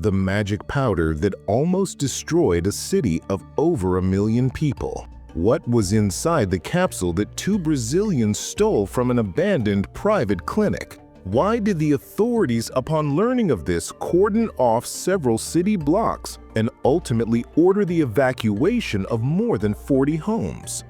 the magic powder that almost destroyed a city of over 1 million people. What was inside the capsule that 2 Brazilians stole from an abandoned private clinic? Why did the authorities, upon learning of this, cordon off several city blocks and ultimately order the evacuation of more than 40 homes?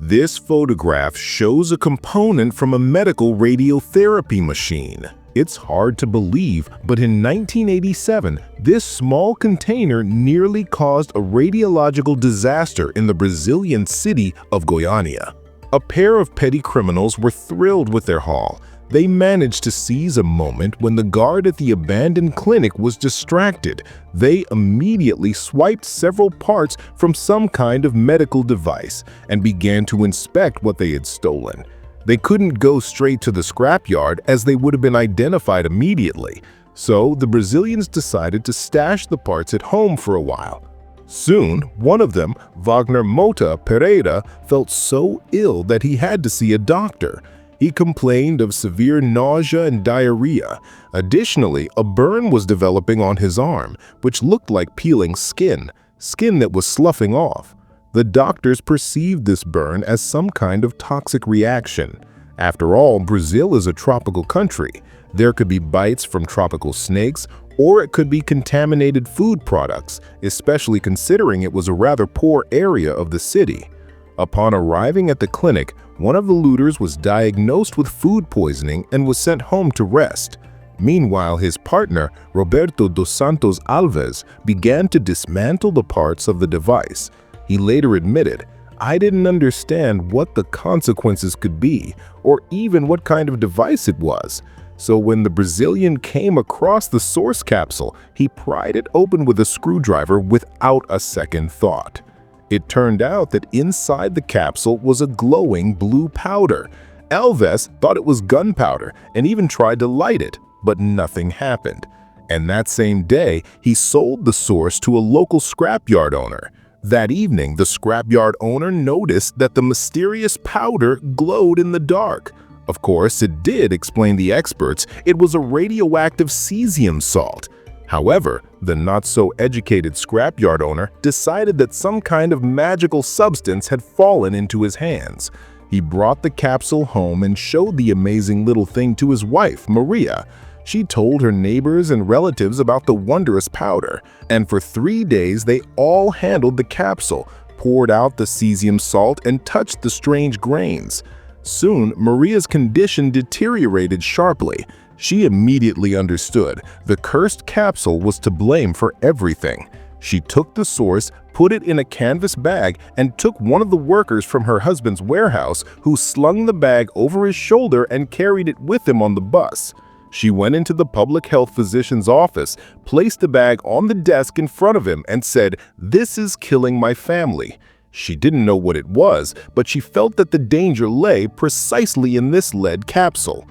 This photograph shows a component from a medical radiotherapy machine. It's hard to believe, but in 1987, this small container nearly caused a radiological disaster in the Brazilian city of Goiânia. A pair of petty criminals were thrilled with their haul. They managed to seize a moment when the guard at the abandoned clinic was distracted. They immediately swiped several parts from some kind of medical device and began to inspect what they had stolen. They couldn't go straight to the scrapyard as they would have been identified immediately, so the Brazilians decided to stash the parts at home for a while. Soon, one of them, Wagner Mota Pereira, felt so ill that he had to see a doctor. He complained of severe nausea and diarrhea. Additionally, a burn was developing on his arm, which looked like peeling skin that was sloughing off. The doctors perceived this burn as some kind of toxic reaction. After all, Brazil is a tropical country. There could be bites from tropical snakes, or it could be contaminated food products, especially considering it was a rather poor area of the city. Upon arriving at the clinic, one of the looters was diagnosed with food poisoning and was sent home to rest. Meanwhile, his partner, Roberto dos Santos Alves, began to dismantle the parts of the device. He later admitted, "I didn't understand what the consequences could be, or even what kind of device it was." So when the Brazilian came across the source capsule, he pried it open with a screwdriver without a second thought. It turned out that inside the capsule was a glowing blue powder. Alves thought it was gunpowder and even tried to light it, but nothing happened. And that same day, he sold the source to a local scrapyard owner. That evening, the scrapyard owner noticed that the mysterious powder glowed in the dark. Of course, it did, explain the experts. It was a radioactive cesium salt. However, the not-so-educated scrapyard owner decided that some kind of magical substance had fallen into his hands. He brought the capsule home and showed the amazing little thing to his wife, Maria. She told her neighbors and relatives about the wondrous powder, and for 3 days they all handled the capsule, poured out the cesium salt, and touched the strange grains. Soon, Maria's condition deteriorated sharply. She immediately understood the cursed capsule was to blame for everything. She took the source, put it in a canvas bag, and took one of the workers from her husband's warehouse, who slung the bag over his shoulder and carried it with him on the bus. She went into the public health physician's office, placed the bag on the desk in front of him, and said, "This is killing my family." She didn't know what it was, but she felt that the danger lay precisely in this lead capsule.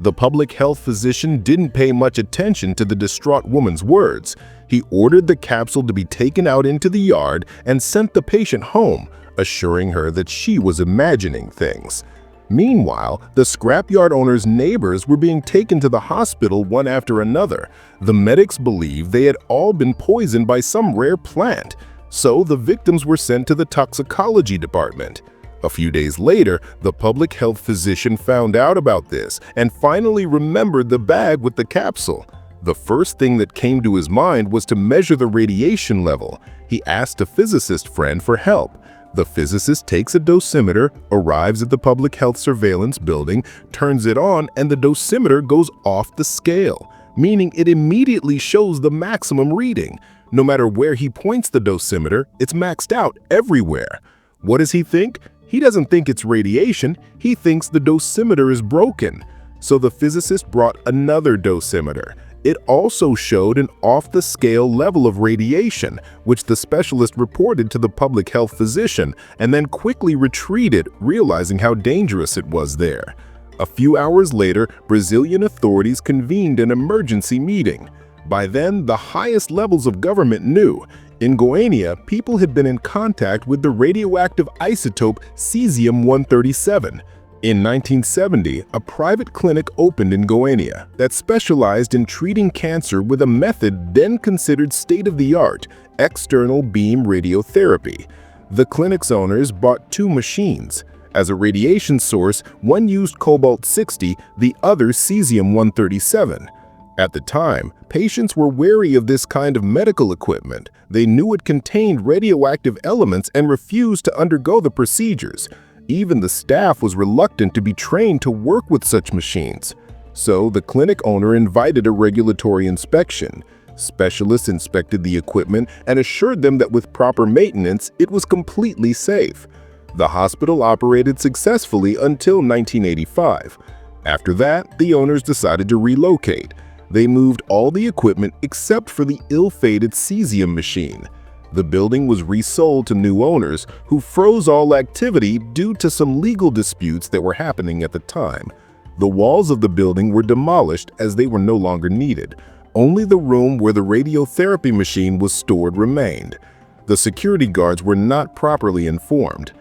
The public health physician didn't pay much attention to the distraught woman's words. He ordered the capsule to be taken out into the yard and sent the patient home, assuring her that she was imagining things. Meanwhile, the scrapyard owner's neighbors were being taken to the hospital one after another. The medics believed they had all been poisoned by some rare plant, so the victims were sent to the toxicology department. A few days later, the public health physician found out about this and finally remembered the bag with the capsule. The first thing that came to his mind was to measure the radiation level. He asked a physicist friend for help. The physicist takes a dosimeter, arrives at the public health surveillance building, turns it on, and the dosimeter goes off the scale, meaning it immediately shows the maximum reading. No matter where he points the dosimeter, it's maxed out everywhere. What does he think? He doesn't think it's radiation, he thinks the dosimeter is broken. So the physicist brought another dosimeter. It also showed an off-the-scale level of radiation, which the specialist reported to the public health physician and then quickly retreated, realizing how dangerous it was there. A few hours later, Brazilian authorities convened an emergency meeting. By then, the highest levels of government knew. In Goiânia, people had been in contact with the radioactive isotope cesium-137. In 1970, a private clinic opened in Goiânia that specialized in treating cancer with a method then considered state-of-the-art, external beam radiotherapy. The clinic's owners bought two machines. As a radiation source, one used cobalt-60, the other cesium-137. At the time, patients were wary of this kind of medical equipment. They knew it contained radioactive elements and refused to undergo the procedures. Even the staff was reluctant to be trained to work with such machines. So the clinic owner invited a regulatory inspection. Specialists inspected the equipment and assured them that with proper maintenance, it was completely safe. The hospital operated successfully until 1985. After that, the owners decided to relocate. They moved all the equipment except for the ill-fated cesium machine. The building was resold to new owners who froze all activity due to some legal disputes that were happening at the time. The walls of the building were demolished as they were no longer needed. Only the room where the radiotherapy machine was stored remained. The security guards were not properly informed.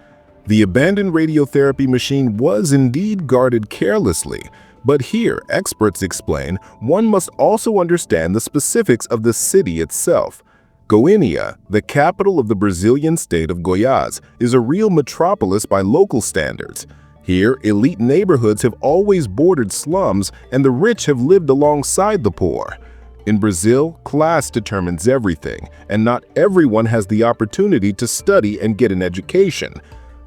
The abandoned radiotherapy machine was indeed guarded carelessly. But here, experts explain, one must also understand the specifics of the city itself. Goiânia, the capital of the Brazilian state of Goiás, is a real metropolis by local standards. Here, elite neighborhoods have always bordered slums, and the rich have lived alongside the poor. In Brazil, class determines everything, and not everyone has the opportunity to study and get an education.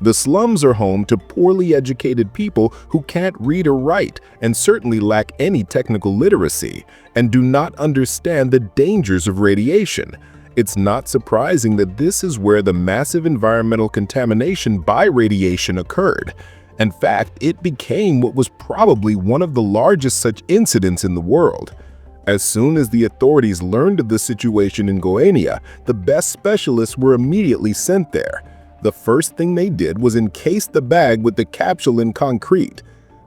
The slums are home to poorly educated people who can't read or write and certainly lack any technical literacy and do not understand the dangers of radiation. It's not surprising that this is where the massive environmental contamination by radiation occurred. In fact, it became what was probably one of the largest such incidents in the world. As soon as the authorities learned of the situation in Goiânia, the best specialists were immediately sent there. The first thing they did was encase the bag with the capsule in concrete.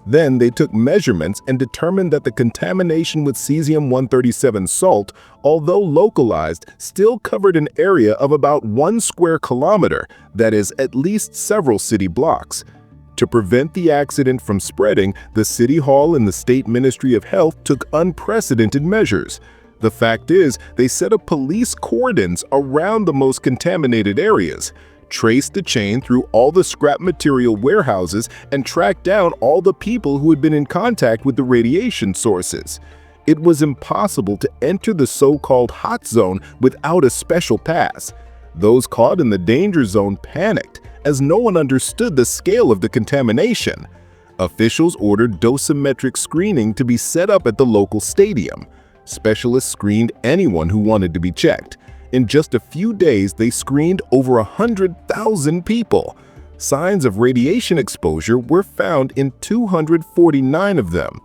Then they took measurements and determined that the contamination with cesium-137 salt, although localized, still covered an area of about 1 square kilometer, that is, at least several city blocks. To prevent the accident from spreading, the City Hall and the State Ministry of Health took unprecedented measures. The fact is, they set up police cordons around the most contaminated areas, traced the chain through all the scrap material warehouses, and tracked down all the people who had been in contact with the radiation sources. It was impossible to enter the so-called hot zone without a special pass. Those caught in the danger zone panicked, as no one understood the scale of the contamination. Officials ordered dosimetric screening to be set up at the local stadium. Specialists screened anyone who wanted to be checked. In just a few days, they screened over 100,000 people. Signs of radiation exposure were found in 249 of them.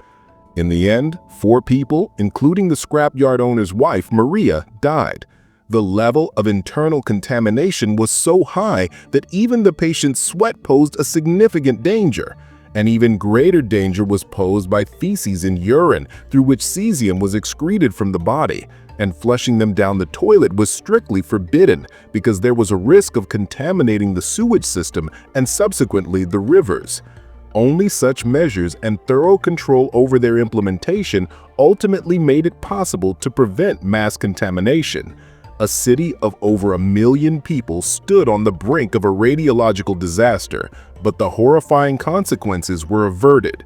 In the end, 4 people, including the scrapyard owner's wife, Maria, died. The level of internal contamination was so high that even the patient's sweat posed a significant danger. An even greater danger was posed by feces and urine through which cesium was excreted from the body, and flushing them down the toilet was strictly forbidden because there was a risk of contaminating the sewage system and subsequently the rivers. Only such measures and thorough control over their implementation ultimately made it possible to prevent mass contamination. A city of over 1 million people stood on the brink of a radiological disaster, but the horrifying consequences were averted.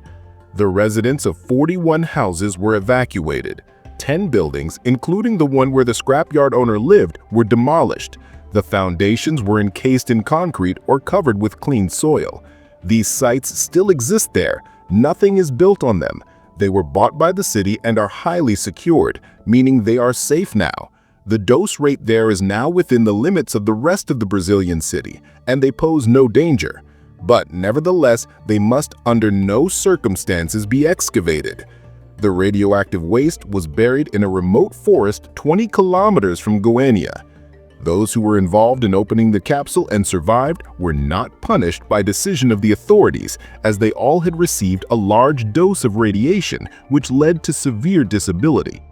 The residents of 41 houses were evacuated. 10 buildings, including the one where the scrapyard owner lived, were demolished. The foundations were encased in concrete or covered with clean soil. These sites still exist there. Nothing is built on them. They were bought by the city and are highly secured, meaning they are safe now. The dose rate there is now within the limits of the rest of the Brazilian city, and they pose no danger. But nevertheless, they must under no circumstances be excavated. The radioactive waste was buried in a remote forest 20 kilometers from Goiânia. Those who were involved in opening the capsule and survived were not punished by decision of the authorities, as they all had received a large dose of radiation, which led to severe disability.